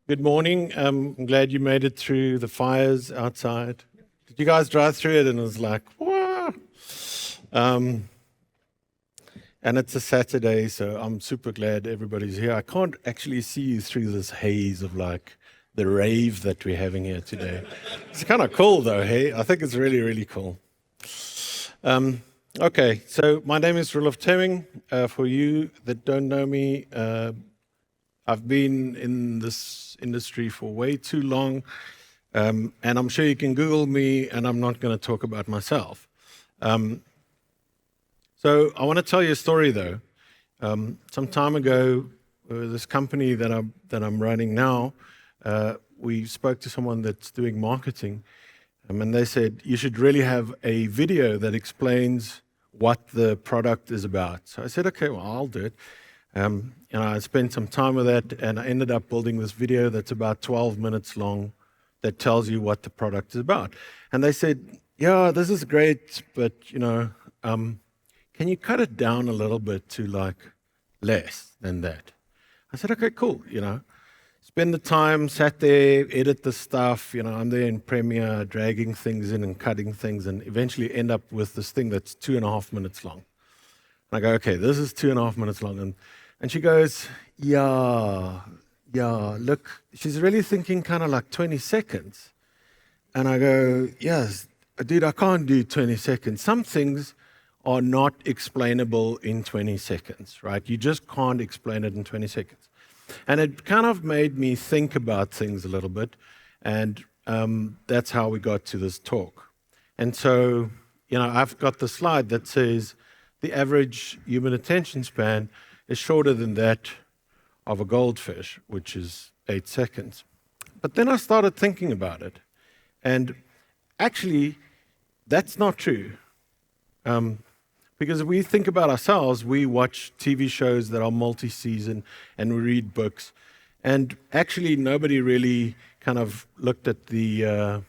Good morning. I'm glad you made it through the fires outside. Did you guys drive through it and it was like, wow? And it's a Saturday, so I'm super glad everybody's here. I can't actually see you through this haze of like the rave that we're having here today. It's kind of cool though, hey? I think it's really, really cool. Okay, so my name is Roelof Temmingh. For you that don't know me, I've been in this industry for way too long, and I'm sure you can Google me, and I'm not going to talk about myself. So I want to tell you a story, though. Some time ago, this company that I'm running now, we spoke to someone that's doing marketing, and they said, you should really have a video that explains what the product is about. So I said, okay, well, I'll do it. I spent some time with that, and I ended up building this video that's about 12 minutes long that tells you what the product is about. And they said, yeah, this is great, but, can you cut it down a little bit to like less than that? I said, okay, cool, Spend the time, sat there, edit the stuff, I'm there in Premiere, dragging things in and cutting things, and eventually end up with this thing that's 2.5 minutes long. And I go, okay, this is 2.5 minutes long. And she goes, yeah, look, she's really thinking kind of like 20 seconds. And I go, yes, dude, I can't do 20 seconds. Some things are not explainable in 20 seconds, right? You just can't explain it in 20 seconds. And it kind of made me think about things a little bit. And that's how we got to this talk. And so, I've got the slide that says the average human attention span is shorter than that of a goldfish, which is 8 seconds. But then I started thinking about it. And actually, that's not true. Because if we think about ourselves, we watch TV shows that are multi-season and we read books. And actually, nobody really kind of looked at the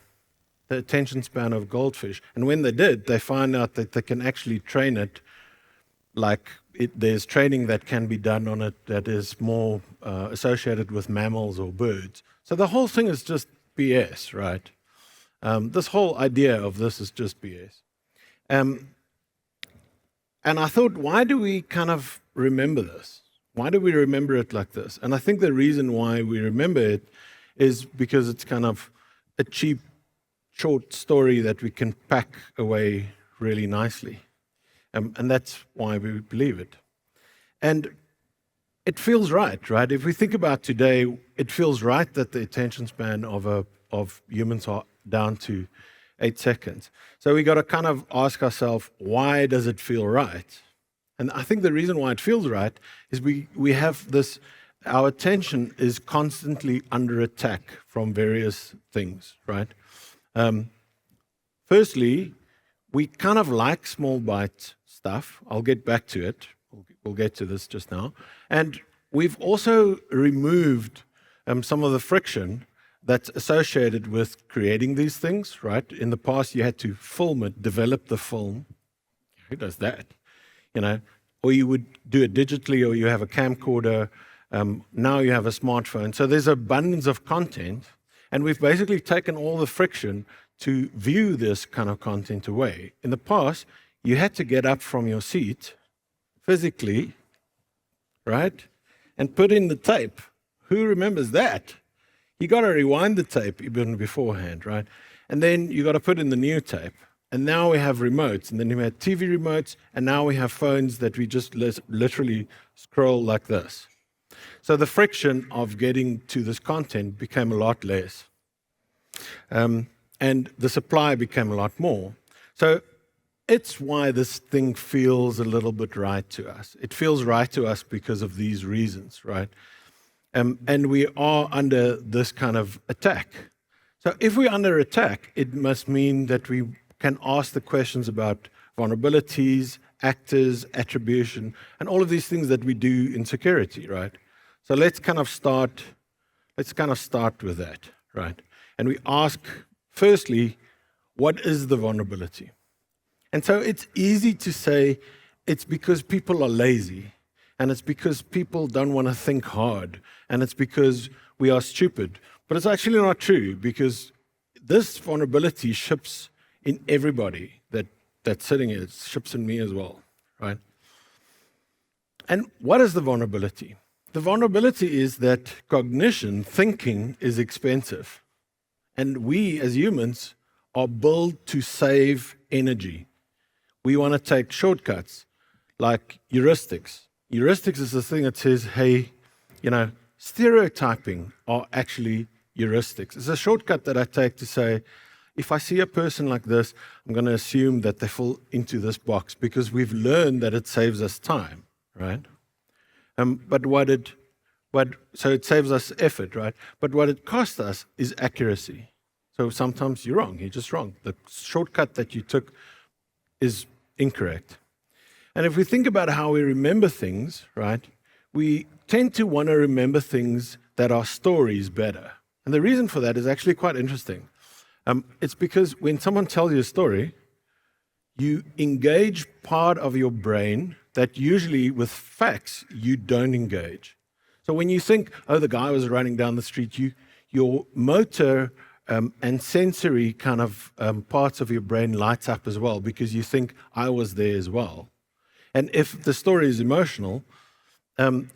attention span of goldfish. And when they did, they find out that they can actually train it there's training that can be done on it that is more associated with mammals or birds. So the whole thing is just BS, right? This whole idea of this is just BS. And I thought, why do we kind of remember this? Why do we remember it like this? And I think the reason why we remember it is because it's kind of a cheap, short story that we can pack away really nicely. And that's why we believe it. And it feels right? If we think about today, it feels right that the attention span of humans are down to 8 seconds. So we got to kind of ask ourselves, why does it feel right? And I think the reason why it feels right is we have this, our attention is constantly under attack from various things, right? Firstly, we kind of like small bite stuff. I'll get back to it. We'll get to this just now. And we've also removed some of the friction that's associated with creating these things, right? In the past, you had to film it, develop the film. Who does that? Or you would do it digitally, or you have a camcorder. Now you have a smartphone. So there's abundance of content, and we've basically taken all the friction to view this kind of content away. In the past, you had to get up from your seat physically, right? And put in the tape. Who remembers that? You got to rewind the tape even beforehand, right? And then you got to put in the new tape. And now we have remotes, and then we had TV remotes, and now we have phones that we just literally scroll like this. So the friction of getting to this content became a lot less. And the supply became a lot more. So it's why this thing feels a little bit right to us. It feels right to us because of these reasons, right? And we are under this kind of attack. So if we're under attack, it must mean that we can ask the questions about vulnerabilities, actors, attribution, and all of these things that we do in security, right? So let's kind of start with that, right? And we ask, firstly, what is the vulnerability? And so it's easy to say it's because people are lazy. and it's because people don't want to think hard, and it's because we are stupid. But it's actually not true, because this vulnerability ships in everybody that's sitting here. It ships in me as well, right? And what is the vulnerability? The vulnerability is that cognition, thinking, is expensive. And we, as humans, are built to save energy. We want to take shortcuts, like heuristics. Heuristics is the thing that says, hey, stereotyping are actually heuristics. It's a shortcut that I take to say, if I see a person like this, I'm going to assume that they fall into this box, because we've learned that it saves us time, right? So it saves us effort, right? But what it costs us is accuracy. So sometimes you're wrong. You're just wrong. The shortcut that you took is incorrect. And if we think about how we remember things, right, we tend to want to remember things that are stories better. And the reason for that is actually quite interesting. It's because when someone tells you a story, you engage part of your brain that usually with facts you don't engage. So when you think, oh, the guy was running down the street, your motor and sensory kind of parts of your brain lights up as well, because you think, I was there as well. And if the story is emotional,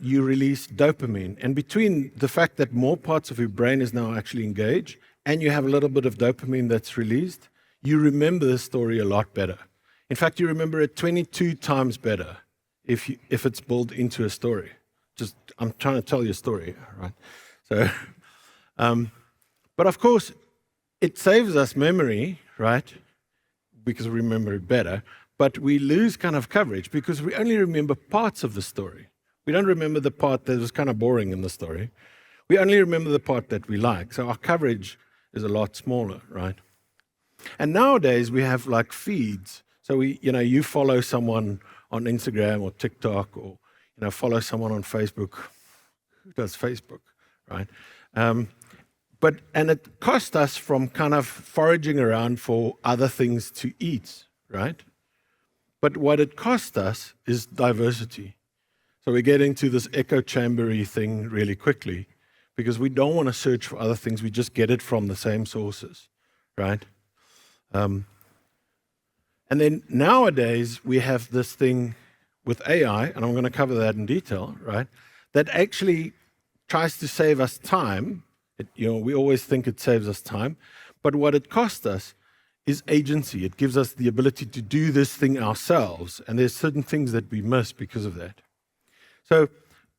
you release dopamine. And between the fact that more parts of your brain is now actually engaged, and you have a little bit of dopamine that's released, you remember the story a lot better. In fact, you remember it 22 times better if it's built into a story. I'm trying to tell you a story, right? So, but of course, it saves us memory, right? Because we remember it better. But we lose kind of coverage because we only remember parts of the story. We don't remember the part that was kind of boring in the story. We only remember the part that we like. So our coverage is a lot smaller, right? And nowadays we have like feeds. So you follow someone on Instagram or TikTok, or follow someone on Facebook. Who does Facebook, right? And it cost us from kind of foraging around for other things to eat, right? But what it cost us is diversity. So we get into this echo chambery thing really quickly, because we don't want to search for other things. We just get it from the same sources, right? And then nowadays we have this thing with AI, and I'm going to cover that in detail, right? That actually tries to save us time. We always think it saves us time, but what it costs us is agency. It gives us the ability to do this thing ourselves, and there's certain things that we miss because of that. So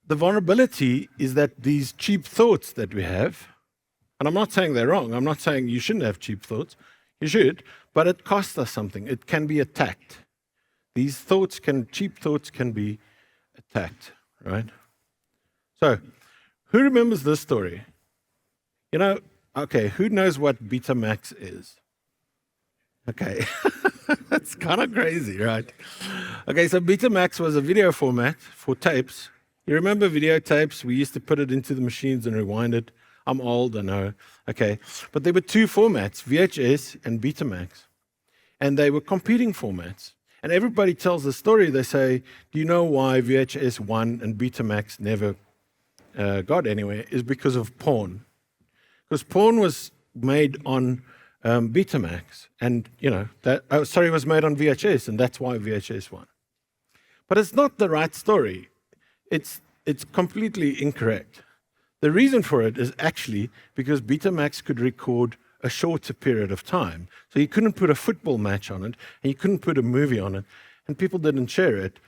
the vulnerability is that these cheap thoughts that we have, and I'm not saying they're wrong. I'm not saying you shouldn't have cheap thoughts. You should, but it costs us something. It can be attacked. These cheap thoughts can be attacked, right? So, who remembers this story? Okay, who knows what Betamax is? Okay, that's kind of crazy, right? Okay, so Betamax was a video format for tapes. You remember videotapes? We used to put it into the machines and rewind it. I'm old, I know. Okay, but there were two formats, VHS and Betamax. And they were competing formats. And everybody tells the story. They say, do you know why VHS won and Betamax never got anywhere? Is because of porn. Because porn was made on Betamax, and it was made on VHS, and that's why VHS won. But it's not the right story. It's completely incorrect. The reason for it is actually because Betamax could record a shorter period of time. So you couldn't put a football match on it, and you couldn't put a movie on it, and people didn't share it.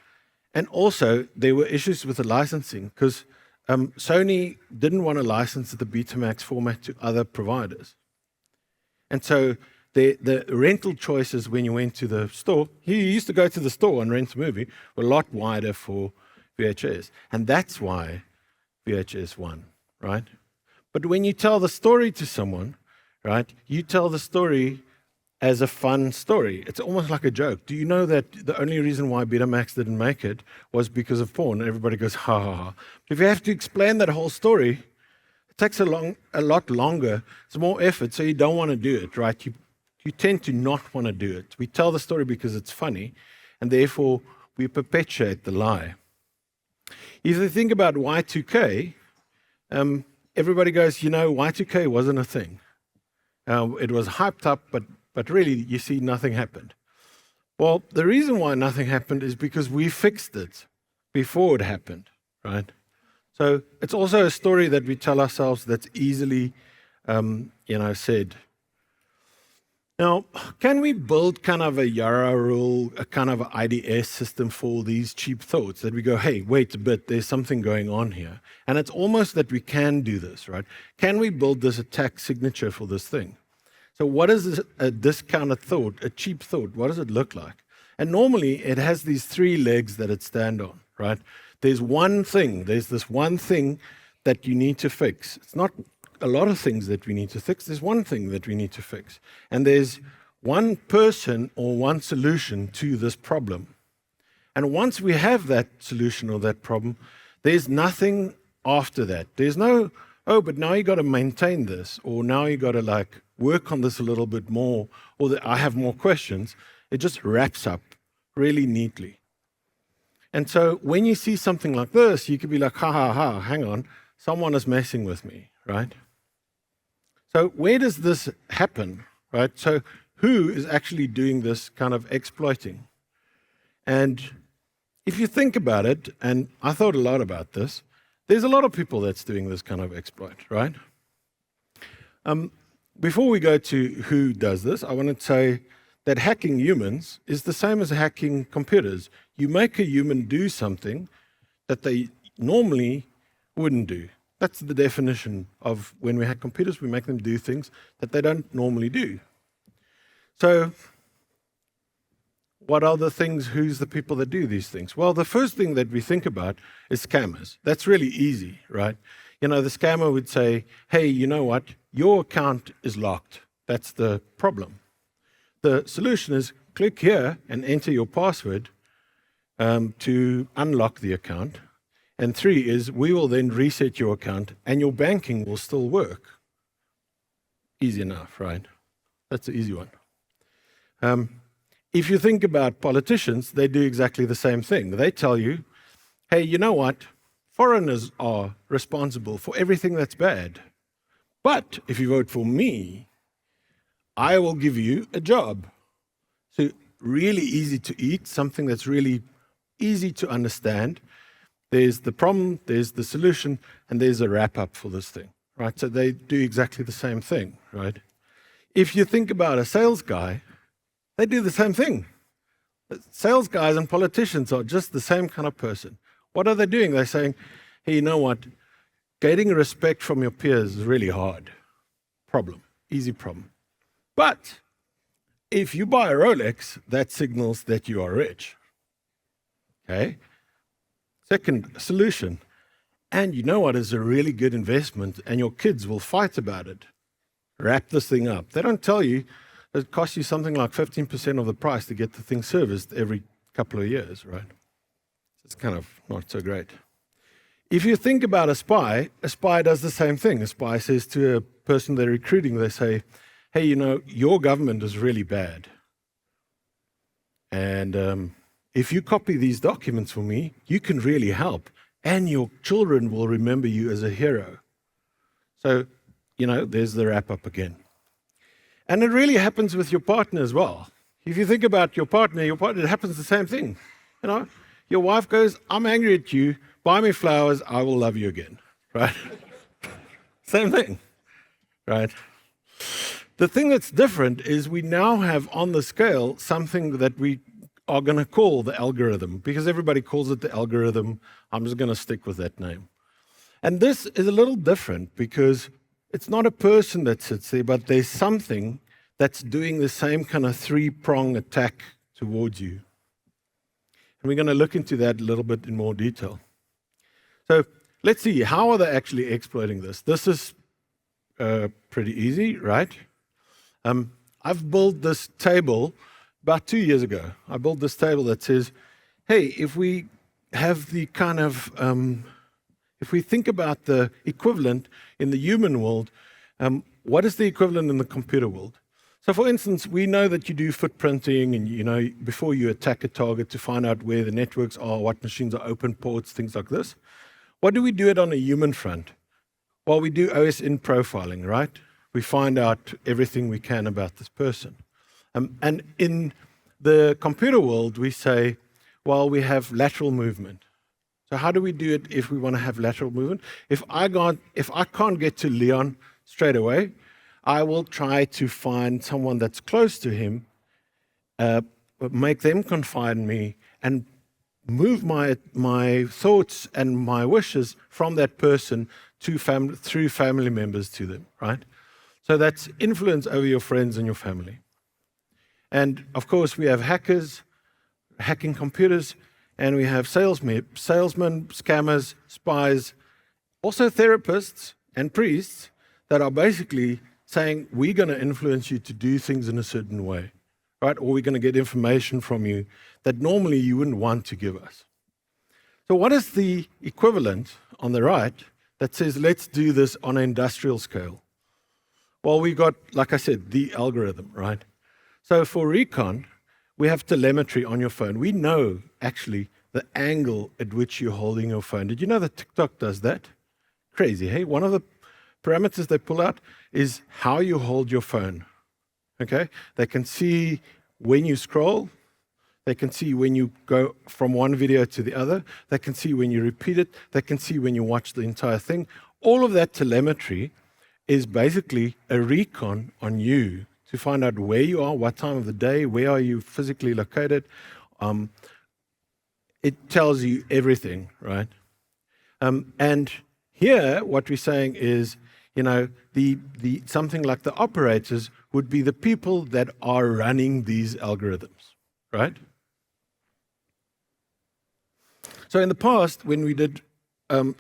And also, there were issues with the licensing, because Sony didn't want to license the Betamax format to other providers. And so the rental choices when you went to the store, you used to go to the store and rent a movie, were a lot wider for VHS. And that's why VHS won, right? But when you tell the story to someone, right, you tell the story as a fun story. It's almost like a joke. Do you know that the only reason why Betamax didn't make it was because of porn? And everybody goes, ha, ha, ha. If you have to explain that whole story, it takes a lot longer. It's more effort, so you don't want to do it, right? You tend to not want to do it. We tell the story because it's funny, and therefore we perpetuate the lie. If you think about Y2K, everybody goes, Y2K wasn't a thing. It was hyped up, but really, you see, nothing happened. Well, the reason why nothing happened is because we fixed it before it happened, right? So it's also a story that we tell ourselves that's easily, said. Now, can we build kind of a Yara rule, a kind of IDS system for these cheap thoughts that we go, hey, wait a bit, there's something going on here. And it's almost that we can do this, right? Can we build this attack signature for this thing? So what is a discounted thought, a cheap thought? What does it look like? And normally it has these 3 legs that it stand on, right? There's this one thing that you need to fix. It's not a lot of things that we need to fix. There's one thing that we need to fix. And there's one person or one solution to this problem. And once we have that solution or that problem, there's nothing after that. There's no, but now you got to maintain this, or now you got to work on this a little bit more, or I have more questions. It just wraps up really neatly. And so when you see something like this, you could be like, hang on, someone is messing with me, right? So where does this happen, right? So who is actually doing this kind of exploiting? And if you think about it, and I thought a lot about this, there's a lot of people that's doing this kind of exploit, right? Before we go to who does this, I want to say that hacking humans is the same as hacking computers. You make a human do something that they normally wouldn't do. That's the definition of when we hack computers, we make them do things that they don't normally do. So what are the things, who's the people that do these things? Well, the first thing that we think about is scammers. That's really easy, right? The scammer would say, hey, you know what? Your account is locked. That's the problem. The solution is click here and enter your password to unlock the account. And 3 is we will then reset your account and your banking will still work. Easy enough, right? That's the easy one. If you think about politicians, they do exactly the same thing. They tell you, hey, you know what? Foreigners are responsible for everything that's bad. But if you vote for me, I will give you a job. So really easy to eat, something that's really easy to understand. There's the problem, there's the solution, and there's a wrap-up for this thing, right? So they do exactly the same thing, right? If you think about a sales guy, they do the same thing. Sales guys and politicians are just the same kind of person. What are they doing? They're saying, hey, you know what? Getting respect from your peers is really hard. Problem, easy problem. But if you buy a Rolex, that signals that you are rich. Okay? Second solution, and you know what is a really good investment, and your kids will fight about it. Wrap this thing up. They don't tell you it costs you something like 15% of the price to get the thing serviced every couple of years, right? It's kind of not so great. If you think about a spy does the same thing. A spy says to a person they're recruiting, they say, hey, your government is really bad. And if you copy these documents for me, you can really help. And your children will remember you as a hero. So, there's the wrap up again. And it really happens with your partner as well. If you think about your partner, it happens the same thing. Your wife goes, I'm angry at you, buy me flowers, I will love you again, right? Same thing, right? The thing that's different is we now have on the scale something that we are going to call the algorithm, because everybody calls it the algorithm. I'm just going to stick with that name. And this is a little different because it's not a person that sits there, but there's something that's doing the same kind of 3-prong attack towards you. And we're going to look into that a little bit in more detail. So let's see, how are they actually exploiting this? This is pretty easy, right? I've built this table about 2 years ago. I built this table that says, hey, if we have the kind of, if we think about the equivalent in the human world, what is the equivalent in the computer world? So for instance, we know that you do footprinting and, before you attack a target to find out where the networks are, what machines are open, ports, things like this. What do we do it on a human front? Well, we do OSINT profiling, right? We find out everything we can about this person. And in the computer world, we say, well, we have lateral movement. So how do we do it if we want to have lateral movement? If I can't get to Leon straight away, I will try to find someone that's close to him, make them confide in me, and move my thoughts and my wishes from that person to through family members to them, right? So that's influence over your friends and your family. And of course, we have hackers hacking computers, and we have salesmen, scammers, spies, also therapists and priests that are basically saying, we're going to influence you to do things in a certain way, right? Or we're going to get information from you that normally you wouldn't want to give us. So what is the equivalent on the right that says, let's do this on an industrial scale? Well, we got, like I said, the algorithm, right? So for recon, we have telemetry on your phone. We know, actually, the angle at which you're holding your phone. Did you know that TikTok does that? Crazy, hey? One of the parameters they pull out is how you hold your phone, okay? They can see when you scroll. They can see when you go from one video to the other. They can see when you repeat it. They can see when you watch the entire thing. All of that telemetry is basically a recon on you to find out where you are, what time of the day, where are you physically located. It tells you everything, right? And here, what we're saying is, the something like the operators would be the people that are running these algorithms, right? So in the past, when we did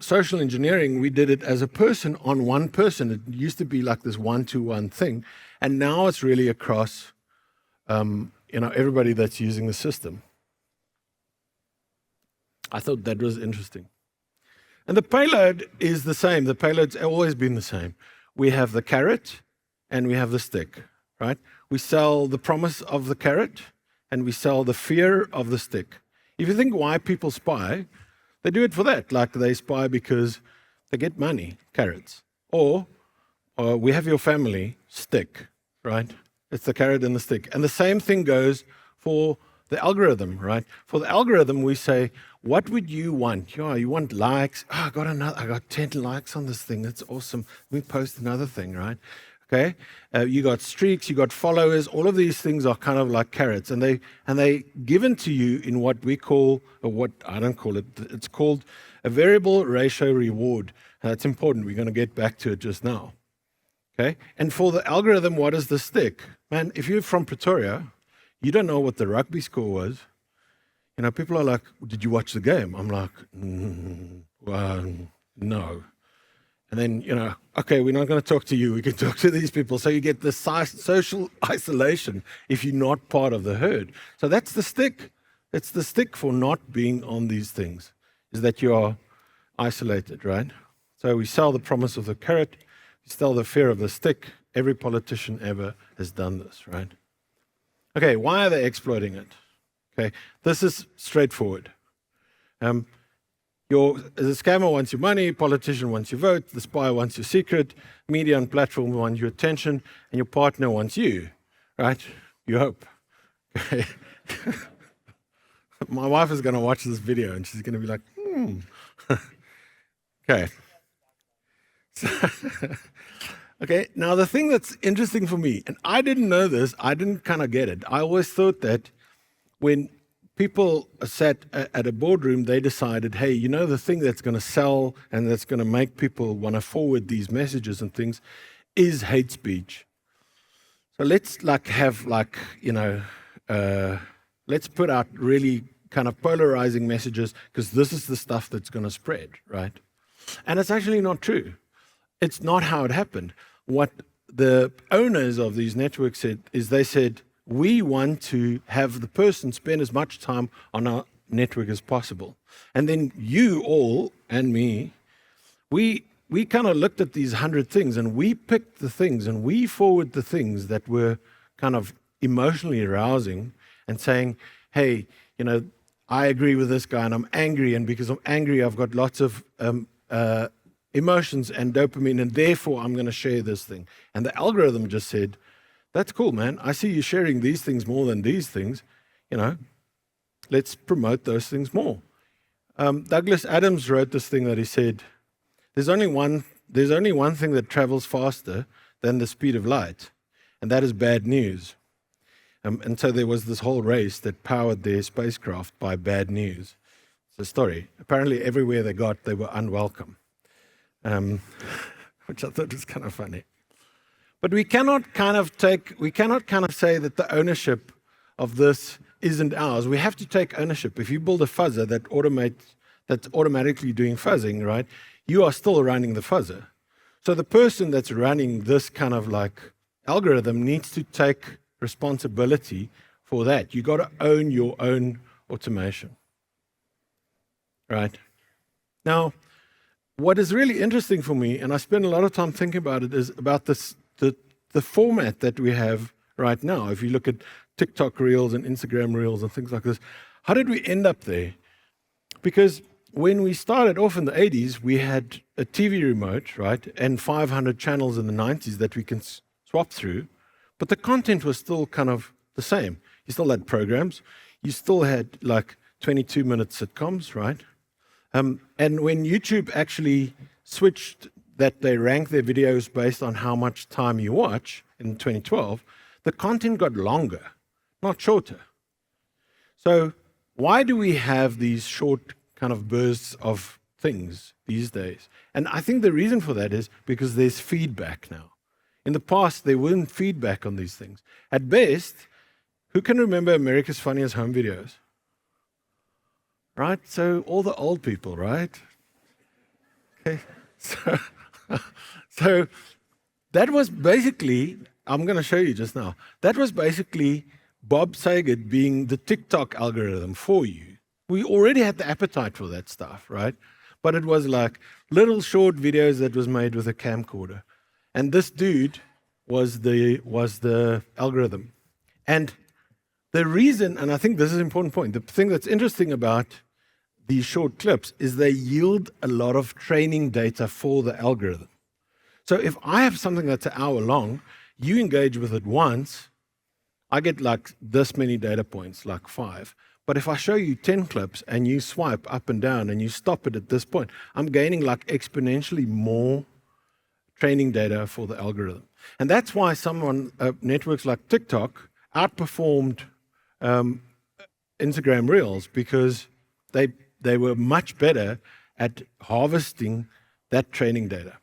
social engineering, we did it as a person on one person. It used to be like this one-to-one thing, and now it's really across, everybody that's using the system. I thought that was interesting. And the payload is the same. The payload's always been the same. We have the carrot and we have the stick, right? We sell the promise of the carrot and we sell the fear of the stick. If you think why people spy, they do it for that. Like they spy because they get money, carrots. Or we have your family, stick, right? It's the carrot and the stick. And the same thing goes for the algorithm, right? For the algorithm, we say, what would you want? Yeah, you want likes. I got 10 likes on this thing. That's awesome. We post another thing, right? Okay. You got streaks, you got followers. All of these things are kind of like carrots, and they given to you in what we call, or what I don't call it. It's called a variable ratio reward. That's important. We're going to get back to it just now. Okay. And for the algorithm, what is the stick? Man, if you're from Pretoria, you don't know what the rugby score was. People are like, did you watch the game? I'm like, no. And then, okay, we're not going to talk to you. We can talk to these people. So you get the social isolation if you're not part of the herd. So that's the stick. It's the stick for not being on these things, is that you are isolated, right? So we sell the promise of the carrot. We sell the fear of the stick. Every politician ever has done this, right? Okay, why are they exploiting it? Okay, this is straightforward. The scammer wants your money, politician wants your vote, the spy wants your secret, media and platform want your attention, and your partner wants you, right? You hope. Okay. My wife is going to watch this video, and she's going to be like, Okay. Okay, now the thing that's interesting for me, and I didn't know this, I didn't kind of get it. I always thought that when people sat at a boardroom, they decided, hey, the thing that's going to sell and that's going to make people want to forward these messages and things is hate speech. So let's let's put out really kind of polarizing messages because this is the stuff that's going to spread, right? And it's actually not true. It's not how it happened. What the owners of these networks said is they said, we want to have the person spend as much time on our network as possible. And then you all and me, we kind of looked at these 100 things and we picked the things and we forward the things that were kind of emotionally arousing and saying, hey, I agree with this guy and I'm angry, and because I'm angry, I've got lots of emotions and dopamine, and therefore I'm going to share this thing. And the algorithm just said, that's cool, man. I see you sharing these things more than these things. Let's promote those things more. Douglas Adams wrote this thing that he said, there's only one thing that travels faster than the speed of light, and that is bad news. And so there was this whole race that powered their spacecraft by bad news. It's a story. Apparently everywhere they got, they were unwelcome, which I thought was kind of funny. But we cannot kind of say that the ownership of this isn't ours. We have to take ownership. If you build a fuzzer that's automatically doing fuzzing, right, you are still running the fuzzer. So the person that's running this kind of like algorithm needs to take responsibility for that. You got to own your own automation, right? Now, what is really interesting for me, and I spend a lot of time thinking about it, is about the format that we have right now. If you look at TikTok Reels and Instagram Reels and things like this, how did we end up there? Because when we started off in the 80s, we had a TV remote, right, and 500 channels in the 90s that we can swap through, but the content was still kind of the same. You still had programs. You still had like 22-minute sitcoms, right? And when YouTube actually switched that they rank their videos based on how much time you watch in 2012, the content got longer, not shorter. So why do we have these short kind of bursts of things these days? And I think the reason for that is because there's feedback now. In the past, there weren't feedback on these things. At best, who can remember America's Funniest Home Videos? Right? So all the old people, right? Okay. So that was basically, I'm going to show you just now, that was basically Bob Saget being the TikTok algorithm for you. We already had the appetite for that stuff, right? But it was like little short videos that was made with a camcorder. And this dude was the algorithm. And the reason, and I think this is an important point, the thing that's interesting about these short clips is they yield a lot of training data for the algorithm. So if I have something that's an hour long, you engage with it once, I get like this many data points, like 5. But if I show you 10 clips and you swipe up and down and you stop it at this point, I'm gaining like exponentially more training data for the algorithm. And that's why networks like TikTok outperformed Instagram Reels, because they were much better at harvesting that training data.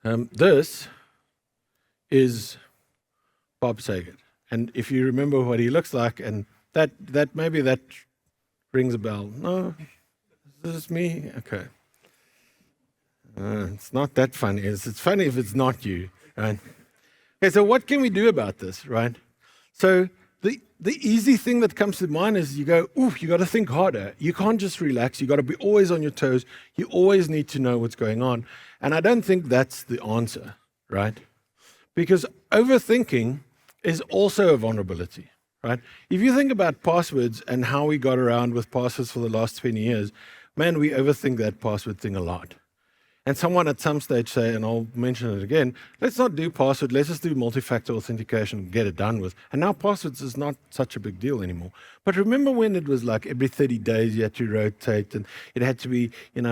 This is Bob Saget. And if you remember what he looks like, and that maybe that rings a bell. No, this is me? Okay. It's not that funny. It's funny if it's not you, right? Okay, so what can we do about this, right? So the easy thing that comes to mind is you go, ooh, you got to think harder. You can't just relax. You got to be always on your toes. You always need to know what's going on. And I don't think that's the answer, right? Because overthinking is also a vulnerability, right? If you think about passwords and how we got around with passwords for the last 20 years, man, we overthink that password thing a lot. And someone at some stage say, and I'll mention it again, let's not do password, let's just do multi-factor authentication and get it done with. And now passwords is not such a big deal anymore. But remember when it was like every 30 days you had to rotate and it had to be,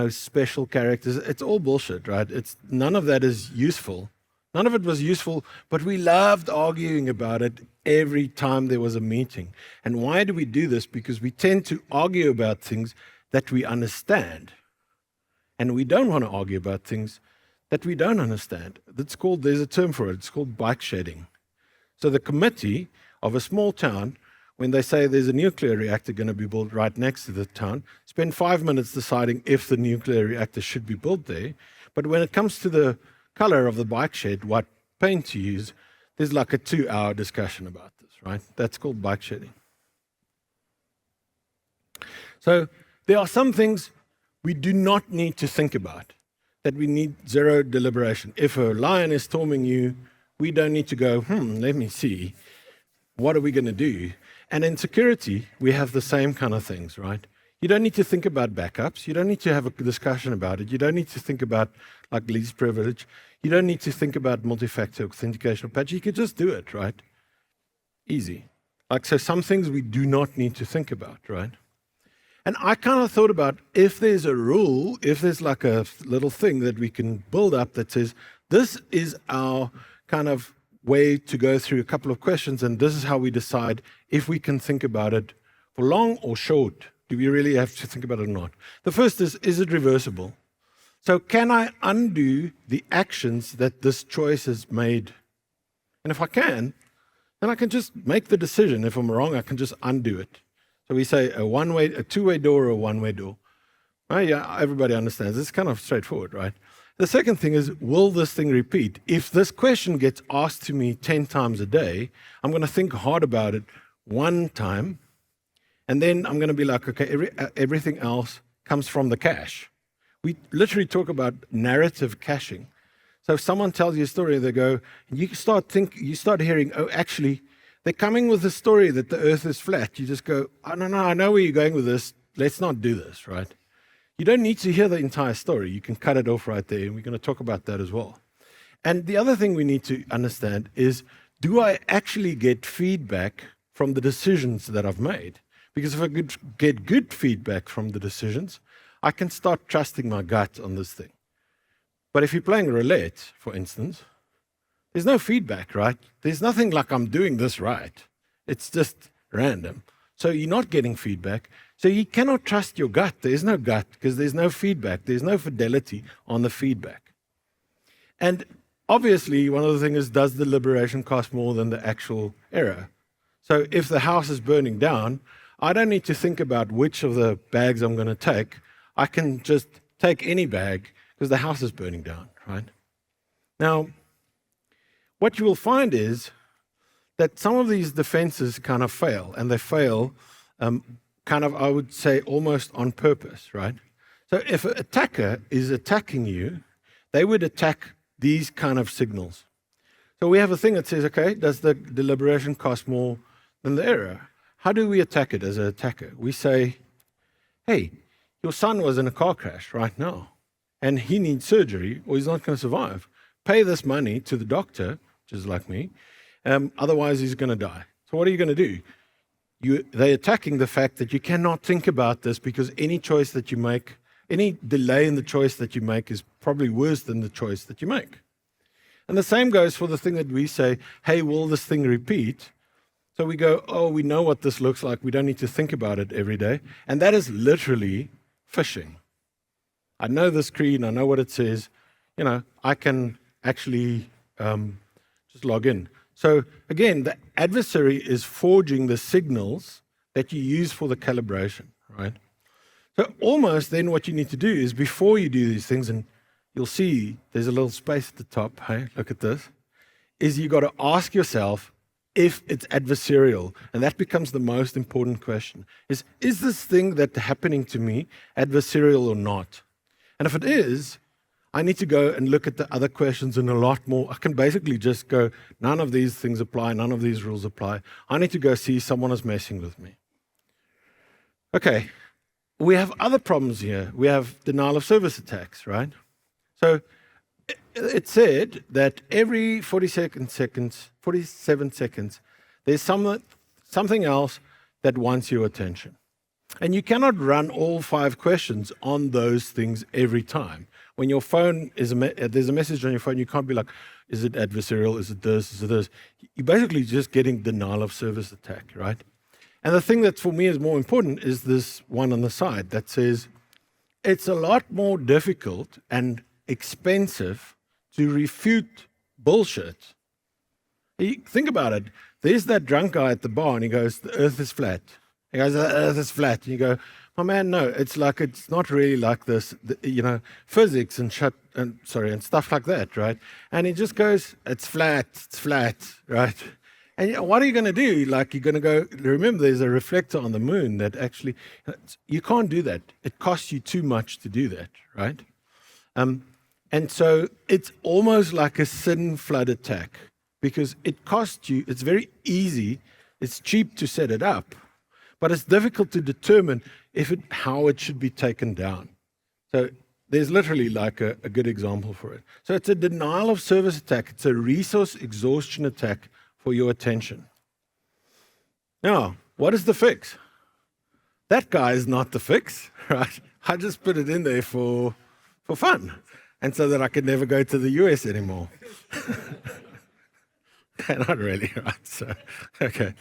special characters. It's all bullshit, right? None of that is useful. None of it was useful, but we loved arguing about it every time there was a meeting. And why do we do this? Because we tend to argue about things that we understand. And we don't want to argue about things that we don't understand. There's a term for it, it's called bike shedding. So the committee of a small town, when they say there's a nuclear reactor going to be built right next to the town, spend 5 minutes deciding if the nuclear reactor should be built there. But when it comes to the color of the bike shed, what paint to use, there's like a 2-hour discussion about this, right? That's called bike shedding. So there are some things we do not need to think about, that we need zero deliberation. If a lion is storming you, we don't need to go, let me see, what are we going to do? And in security, we have the same kind of things, right? You don't need to think about backups. You don't need to have a discussion about it. You don't need to think about like least privilege. You don't need to think about multi-factor authentication or patch. You could just do it, right? Easy. Like, so some things we do not need to think about, right? And I kind of thought about if there's a rule, if there's like a little thing that we can build up that says, this is our kind of way to go through a couple of questions, and this is how we decide if we can think about it for long or short. Do we really have to think about it or not? The first is it reversible? So can I undo the actions that this choice has made? And if I can, then I can just make the decision. If I'm wrong, I can just undo it. So we say a two-way door or a one-way door. Yeah, everybody understands. It's kind of straightforward, right? The second thing is, will this thing repeat? If this question gets asked to me 10 times a day, I'm going to think hard about it one time, and then I'm going to be like, okay, everything else comes from the cache. We literally talk about narrative caching. So if someone tells you a story, they go, and you start hearing, oh, actually, they're coming with the story that the earth is flat. You just go, I don't know, I know where you're going with this. Let's not do this, right? You don't need to hear the entire story. You can cut it off right there, and we're going to talk about that as well. And the other thing we need to understand is, do I actually get feedback from the decisions that I've made? Because if I could get good feedback from the decisions, I can start trusting my gut on this thing. But if you're playing roulette, for instance, there's no feedback, right? There's nothing like I'm doing this right. It's just random. So you're not getting feedback. So you cannot trust your gut. There's no gut because there's no feedback. There's no fidelity on the feedback. And obviously, one of the things is, does the liberation cost more than the actual error? So if the house is burning down, I don't need to think about which of the bags I'm going to take. I can just take any bag because the house is burning down, right? Now, what you will find is that some of these defenses kind of fail, and they fail kind of, I would say, almost on purpose, right? So if an attacker is attacking you, they would attack these kind of signals. So we have a thing that says, okay, does the deliberation cost more than the error? How do we attack it as an attacker? We say, hey, your son was in a car crash right now, and he needs surgery, or he's not going to survive. Pay this money to the doctor, which is like me, otherwise he's going to die. So what are you going to do? They're attacking the fact that you cannot think about this because any choice that you make, any delay in the choice that you make is probably worse than the choice that you make. And the same goes for the thing that we say, hey, will this thing repeat? So we go, oh, we know what this looks like. We don't need to think about it every day. And that is literally phishing. I know the screen. I know what it says. You know, I can actually just log in. So again, the adversary is forging the signals that you use for the calibration, right? So almost then what you need to do is, before you do these things, and you'll see there's a little space at the top, hey, look at this, is you got to ask yourself if it's adversarial. And that becomes the most important question, is this thing that's happening to me adversarial or not? And if it is, I need to go and look at the other questions in a lot more. I can basically just go, none of these things apply, none of these rules apply. I need to go see someone is messing with me. Okay, we have other problems here. We have denial of service attacks, right? So it said that every 47 seconds, there's something else that wants your attention. And you cannot run all 5 questions on those things every time. When your phone there's a message on your phone, you can't be like, is it adversarial? Is it this? Is it this? You're basically just getting denial of service attack, right? And the thing that for me is more important is this one on the side that says it's a lot more difficult and expensive to refute bullshit. Think about it. There's that drunk guy at the bar and he goes, the earth is flat. He goes, the earth is flat. And you go, oh man, no, it's not really like this, physics and stuff like that, right? And he just goes, it's flat, right? And what are you going to do? Like, you're going to go, remember there's a reflector on the moon that actually, you can't do that. It costs you too much to do that, right? And so it's almost like a sin flood attack. because it costs you, it's very easy, it's cheap to set it up, but it's difficult to determine how it should be taken down. So there's literally like a good example for it. So it's a denial of service attack. It's a resource exhaustion attack for your attention. Now, what is the fix? That guy is not the fix, right? I just put it in there for fun, and so that I could never go to the US anymore. Not really, right? So, okay.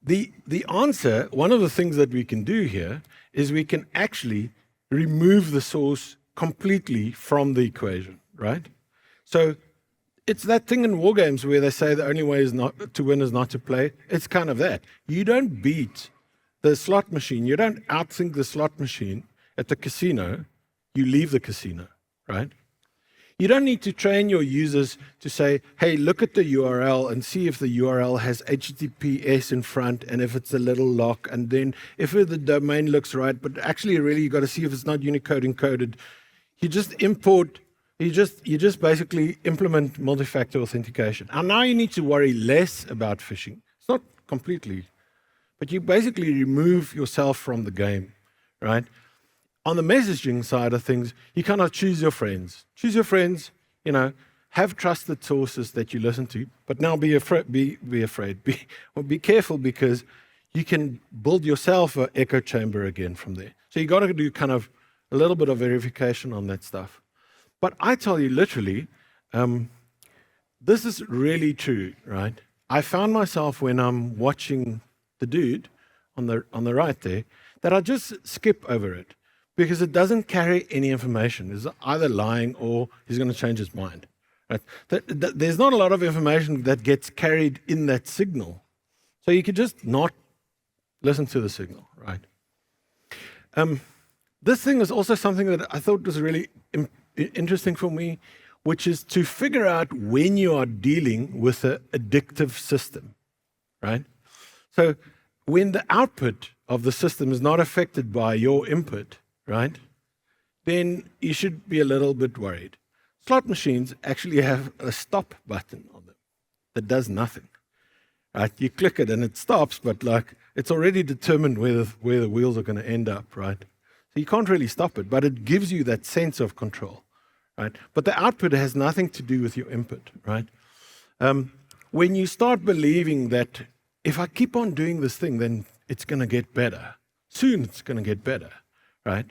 The answer, one of the things that we can do here is we can actually remove the source completely from the equation, right? So it's that thing in war games where they say the only way is not to win is not to play. It's kind of that. You don't beat the slot machine. You don't outthink the slot machine at the casino. You leave the casino, right? You don't need to train your users to say, hey, look at the URL and see if the URL has HTTPS in front and if it's a little lock, and then if the domain looks right, but actually really you got to see if it's not Unicode encoded. You just import, you just basically implement multi-factor authentication. And now you need to worry less about phishing. It's not completely, but you basically remove yourself from the game, right? On the messaging side of things, you cannot choose your friends. Choose your friends, have trusted sources that you listen to, but now be afraid, be careful, because you can build yourself an echo chamber again from there. So you got to do kind of a little bit of verification on that stuff. But I tell you literally, this is really true, right? I found myself when I'm watching the dude on the right there, that I just skip over it, because it doesn't carry any information. It's either lying or he's going to change his mind. Right? There's not a lot of information that gets carried in that signal. So you could just not listen to the signal, right? This thing is also something that I thought was really interesting for me, which is to figure out when you are dealing with an addictive system, right? So when the output of the system is not affected by your input, right, then you should be a little bit worried. Slot machines actually have a stop button on them that does nothing, right? You click it and it stops, but like it's already determined where the wheels are going to end up, right? So you can't really stop it, but it gives you that sense of control, right? But the output has nothing to do with your input, right? When you start believing that if I keep on doing this thing, then it's going to get better. Soon it's going to get better. Right?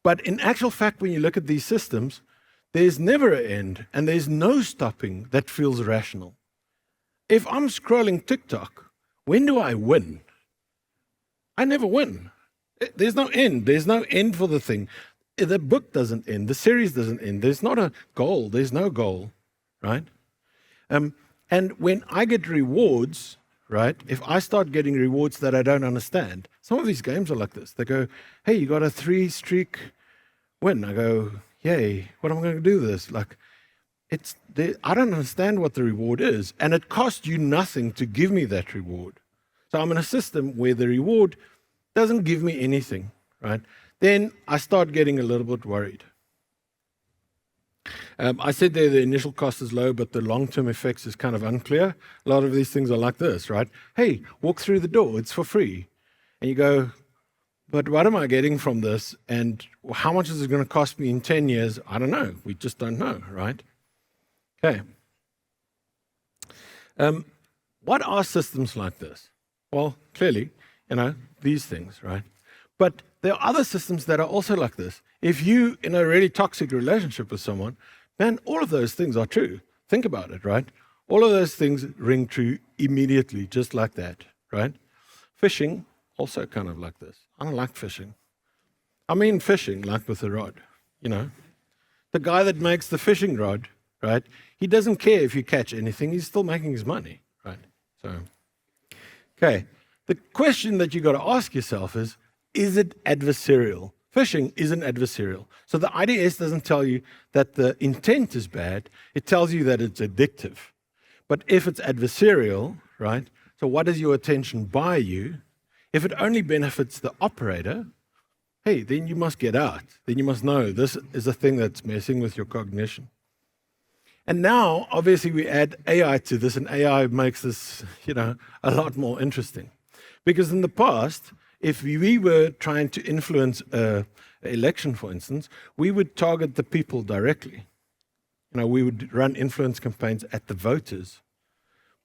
But in actual fact, when you look at these systems, there's never an end, and there's no stopping that feels rational. If I'm scrolling TikTok, when do I win? I never win. There's no end. There's no end for the thing. The book doesn't end. The series doesn't end. There's not a goal. There's no goal, right? And when I get rewards, right? If I start getting rewards that I don't understand, some of these games are like this. They go, hey, you got a 3-streak win. I go, yay, what am I going to do with this? Like, I don't understand what the reward is, and it costs you nothing to give me that reward. So I'm in a system where the reward doesn't give me anything, right? Then I start getting a little bit worried. I said there the initial cost is low, but the long-term effects is kind of unclear. A lot of these things are like this, right? Hey, walk through the door, it's for free. And you go, but what am I getting from this? And how much is it going to cost me in 10 years? I don't know. We just don't know, right? Okay. What are systems like this? Well, clearly, these things, right? But there are other systems that are also like this. If you in a really toxic relationship with someone, man, all of those things are true. Think about it, right? All of those things ring true immediately, just like that, right? Fishing, also kind of like this. I don't like fishing. I mean fishing, like with a rod, The guy that makes the fishing rod, right? He doesn't care if you catch anything. He's still making his money, right? So, okay. The question that you got to ask yourself is it adversarial? Phishing isn't adversarial. So the IDS doesn't tell you that the intent is bad. It tells you that it's addictive. But if it's adversarial, right? So what does your attention buy you? If it only benefits the operator, hey, then you must get out. Then you must know this is a thing that's messing with your cognition. And now, obviously, we add AI to this, and AI makes this, a lot more interesting. Because in the past, if we were trying to influence an election, for instance, we would target the people directly. We would run influence campaigns at the voters.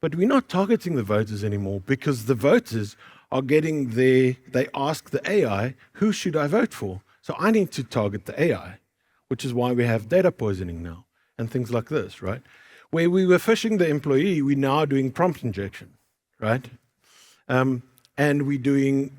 But we're not targeting the voters anymore because the voters are they ask the AI, who should I vote for? So I need to target the AI, which is why we have data poisoning now and things like this, right? Where we were phishing the employee, we're now doing prompt injection, right? And we're doing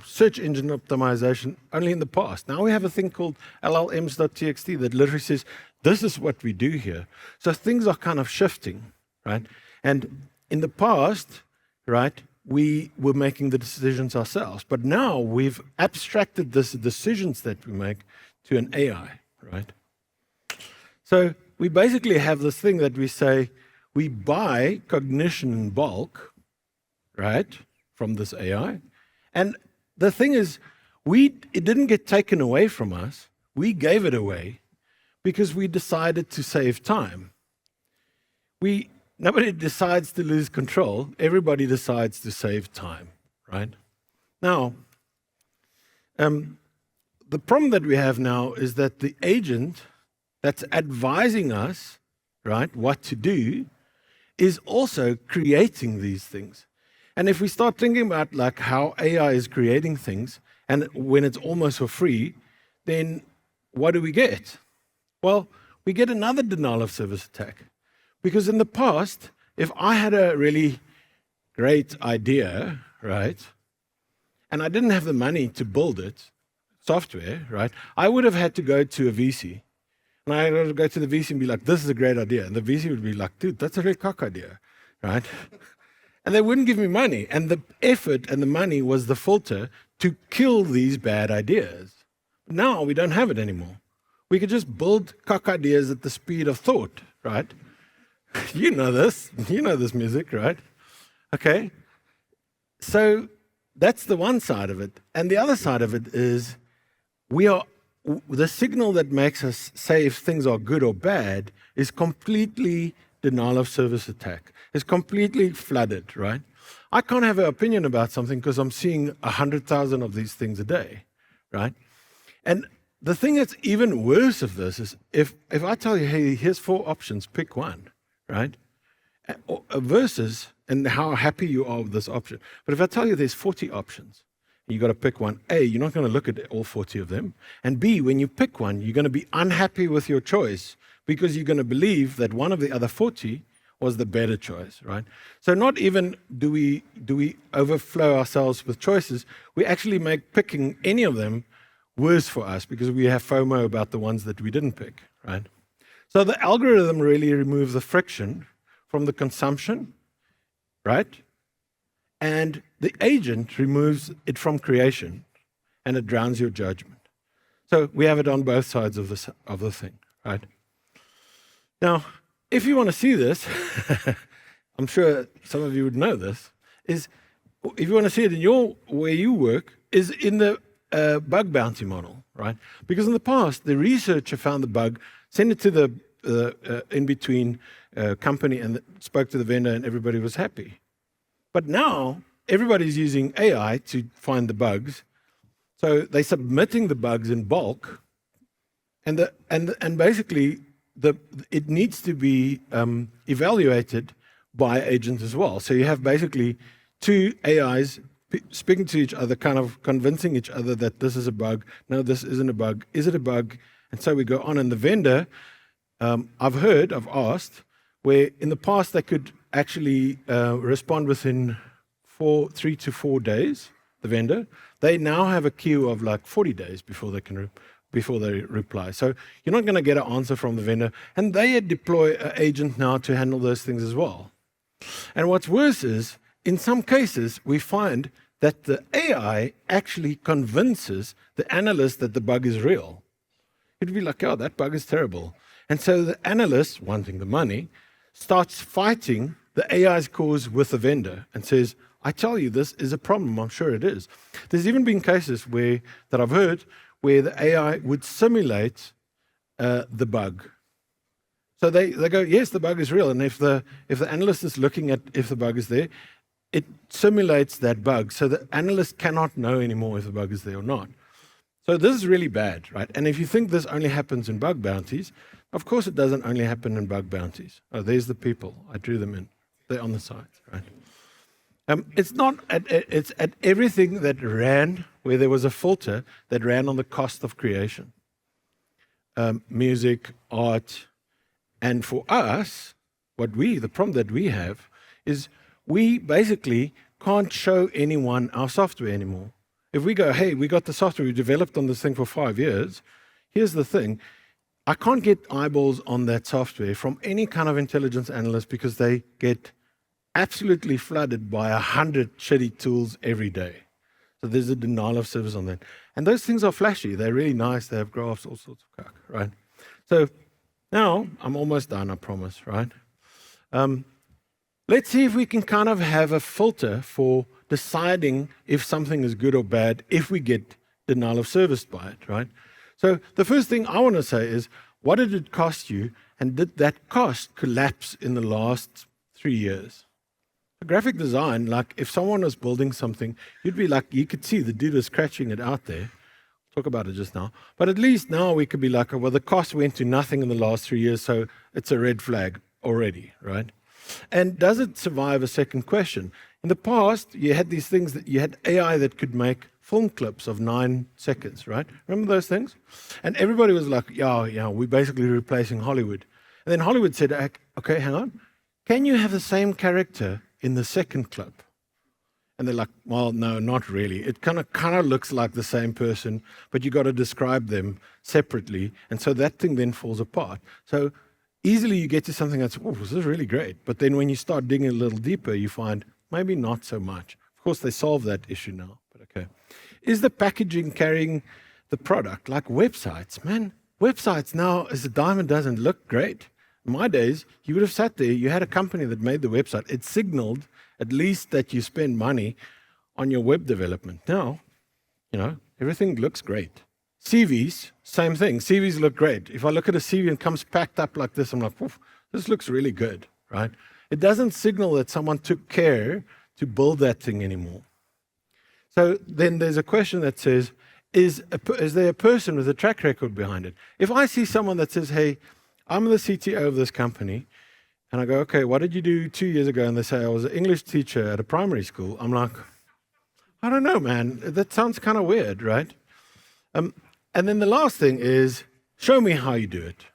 search engine optimization only in the past. Now we have a thing called LLMs.txt that literally says, this is what we do here. So things are kind of shifting, right? And in the past, right, we were making the decisions ourselves. But now we've abstracted the decisions that we make to an AI, right? So we basically have this thing that we say, we buy cognition in bulk, right, from this AI. And the thing is, it didn't get taken away from us. We gave it away because we decided to save time. Nobody decides to lose control. Everybody decides to save time, right? Now, the problem that we have now is that the agent that's advising us, right, what to do, is also creating these things. And if we start thinking about like how AI is creating things, and when it's almost for free, then what do we get? Well, we get another denial of service attack. Because in the past, if I had a really great idea, right, and I didn't have the money to build it, software, right, I would have had to go to a VC. And I would go to the VC and be like, this is a great idea. And the VC would be like, dude, that's a real cock idea, right? And they wouldn't give me money. And the effort and the money was the filter to kill these bad ideas. Now we don't have it anymore. We could just build cock ideas at the speed of thought, right? You know this music, right? Okay. So that's the one side of it. And the other side of it is the signal that makes us say if things are good or bad is completely denial of service attack. It's completely flooded, right? I can't have an opinion about something because I'm seeing 100,000 of these things a day, right? And the thing that's even worse of this is if I tell you, hey, here's 4 options, pick one, right? Versus, and how happy you are with this option. But if I tell you there's 40 options, you got to pick one. A, you're not going to look at all 40 of them. And B, when you pick one, you're going to be unhappy with your choice because you're going to believe that one of the other 40 was the better choice, right? So not even do we overflow ourselves with choices, we actually make picking any of them worse for us because we have FOMO about the ones that we didn't pick, right? So the algorithm really removes the friction from the consumption, right? And the agent removes it from creation, and it drowns your judgment. So we have it on both sides of the thing, right? Now, if you want to see this, I'm sure some of you would know this, is if you want to see it in where you work, is in the bug bounty model, right? Because in the past, the researcher found the bug, sent it to the in-between company and spoke to the vendor and everybody was happy. But now, everybody's using AI to find the bugs. So they're submitting the bugs in bulk, and basically it needs to be evaluated by agents as well. So you have basically 2 AIs speaking to each other, kind of convincing each other that this is a bug. No, this isn't a bug. Is it a bug? And so we go on. And the vendor, I've asked, where in the past they could actually respond within 3 to 4 days, the vendor. They now have a queue of like 40 days before they reply. So you're not going to get an answer from the vendor. And they deploy an agent now to handle those things as well. And what's worse is, in some cases, we find that the AI actually convinces the analyst that the bug is real. It'd be like, oh, that bug is terrible. And so the analyst, wanting the money, starts fighting the AI's cause with the vendor and says, I tell you, this is a problem. I'm sure it is. There's even been cases that I've heard where the AI would simulate the bug So they go, yes, the bug is real. And if the analyst is looking at if the bug is there, it simulates that bug. So the analyst cannot know anymore if the bug is there or not. So this is really bad, right? And if you think this only happens in bug bounties, of course it doesn't only happen in bug bounties. Oh, there's the people. I drew them in. They're on the side, right? It's not it's at everything that ran where there was a filter that ran on the cost of creation. Music, art, and for us, the problem that we have is we basically can't show anyone our software anymore. If we go, hey, we got the software we developed on this thing for 5 years, here's the thing. I can't get eyeballs on that software from any kind of intelligence analyst because they get absolutely flooded by 100 shitty tools every day. So there's a denial of service on that. And those things are flashy. They're really nice. They have graphs, all sorts of crap, right? So now I'm almost done, I promise, right? Let's see if we can kind of have a filter for deciding if something is good or bad if we get denial of service by it, right? So the first thing I want to say is, what did it cost you? And did that cost collapse in the last 3 years? Graphic design, like if someone was building something, you'd be like, you could see the dude was scratching it out there. Talk about it just now. But at least now we could be like, well, the cost went to nothing in the last 3 years, so it's a red flag already, right? And does it survive a second question? In the past, you had these things that you had AI that could make film clips of 9 seconds, right? Remember those things? And everybody was like, yeah, we're basically replacing Hollywood. And then Hollywood said, okay, hang on. Can you have the same character in the second clip? And they're like, well, no, not really. It kind of looks like the same person, but you got to describe them separately. And so that thing then falls apart. So easily you get to something that's, oh, this is really great. But then when you start digging a little deeper, you find maybe not so much. Of course, they solve that issue now, but okay. Is the packaging carrying the product? Like websites, man. Websites now, as a diamond, doesn't look great. In my days, you would have sat there, you had a company that made the website. It signaled at least that you spend money on your web development. Now, everything looks great. CVs, same thing. CVs look great. If I look at a CV and it comes packed up like this, I'm like, this looks really good, right? It doesn't signal that someone took care to build that thing anymore. So then there's a question that says, is there a person with a track record behind it? If I see someone that says, hey, I'm the CTO of this company, and I go, okay, what did you do 2 years ago? And they say, I was an English teacher at a primary school. I'm like, I don't know, man. That sounds kind of weird, right? And then the last thing is, show me how you do it.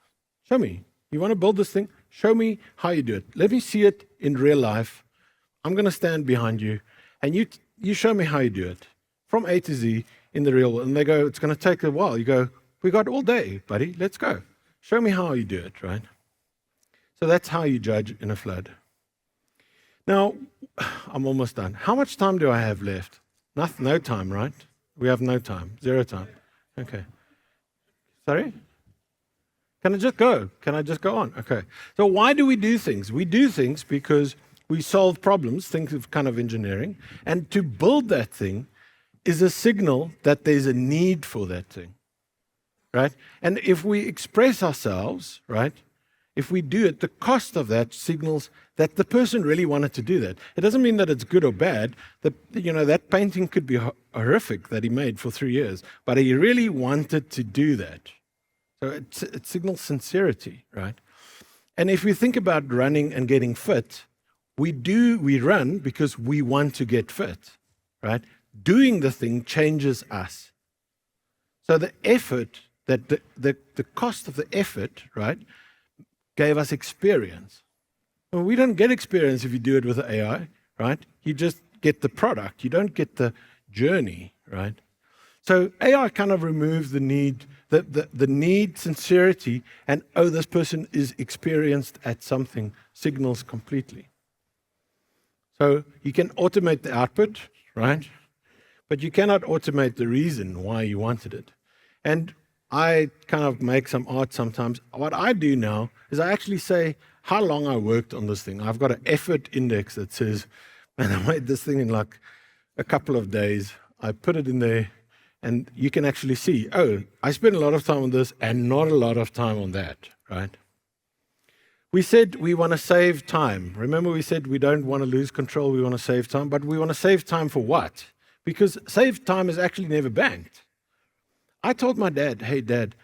Show me. You want to build this thing? Show me how you do it. Let me see it in real life. I'm going to stand behind you, and you show me how you do it from A to Z in the real world. And they go, it's going to take a while. You go, we got all day, buddy. Let's go. Show me how you do it, right? So that's how you judge in a flood. Now, I'm almost done. How much time do I have left? No time, right? We have no time, 0 time. Okay. Sorry? Can I just go? Can I just go on? Okay. So why do we do things? We do things because we solve problems, think of kind of engineering, and to build that thing is a signal that there's a need for that thing, right? And if we express ourselves, right, if we do it, the cost of that signals that the person really wanted to do that. It doesn't mean that it's good or bad. That painting could be horrific that he made for 3 years, but he really wanted to do that. So it signals sincerity, right? And if we think about running and getting fit, we run because we want to get fit, right? Doing the thing changes us. So the effort, the cost of the effort, right, gave us experience. Well, we don't get experience if you do it with AI, right? You just get the product. You don't get the journey, right? So AI kind of removes the need, the need, sincerity, and, oh, this person is experienced at something, signals completely. So you can automate the output, right? But you cannot automate the reason why you wanted it. And I kind of make some art sometimes. What I do now is I actually say how long I worked on this thing. I've got an effort index that says, man, I made this thing in like a couple of days. I put it in there, and you can actually see, oh, I spent a lot of time on this and not a lot of time on that, right? We said we want to save time. Remember we said we don't want to lose control, we want to save time, but we want to save time for what? Because save time is actually never banked. I told my dad, hey Dad,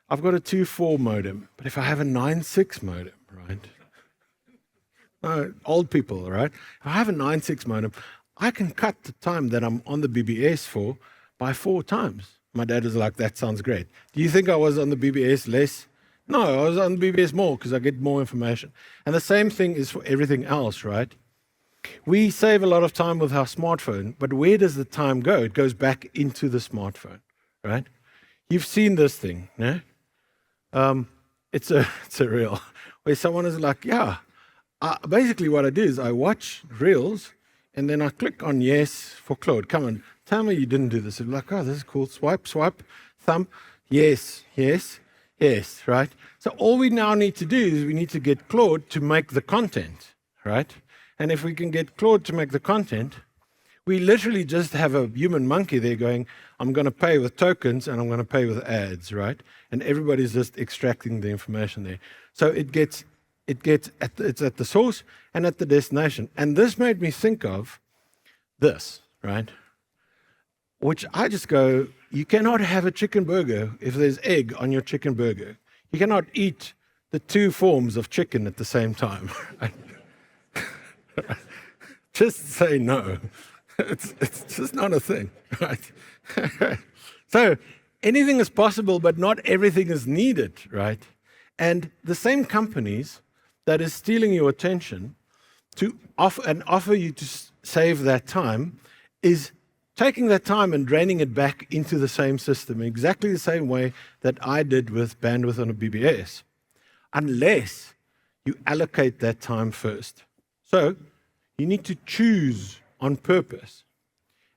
I've got a 2.4 modem, but if I have a 9.6 modem, right? No, old people, right? If I have a 9.6 modem, I can cut the time that I'm on the BBS for by 4 times. My dad was like, that sounds great. Do you think I was on the BBS less? No, I was on BBS more because I get more information. And the same thing is for everything else, right? We save a lot of time with our smartphone, but where does the time go? It goes back into the smartphone, right? You've seen this thing, no? It's a reel where someone is like, yeah, basically what I do is I watch reels and then I click on yes for Claude. Come on, tell me you didn't do this. It's like, oh, this is cool. Swipe, thumb, yes, yes. Yes, right? So all we now need to do is we need to get Claude to make the content, right? And if we can get Claude to make the content, we literally just have a human monkey there going, I'm going to pay with tokens and I'm going to pay with ads, right? And everybody's just extracting the information there. So it's at the source and at the destination. And this made me think of this, right? Which I just go, you cannot have a chicken burger if there's egg on your chicken burger. You cannot eat the 2 forms of chicken at the same time. Just say no. It's just not a thing, right? So anything is possible, but not everything is needed, right? And the same companies that is stealing your attention to offer you to save that time is taking that time and draining it back into the same system in exactly the same way that I did with bandwidth on a BBS, unless you allocate that time first. So you need to choose on purpose.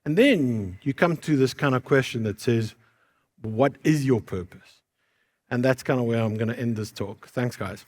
And then you come to this kind of question that says, what is your purpose? And that's kind of where I'm going to end this talk. Thanks, guys.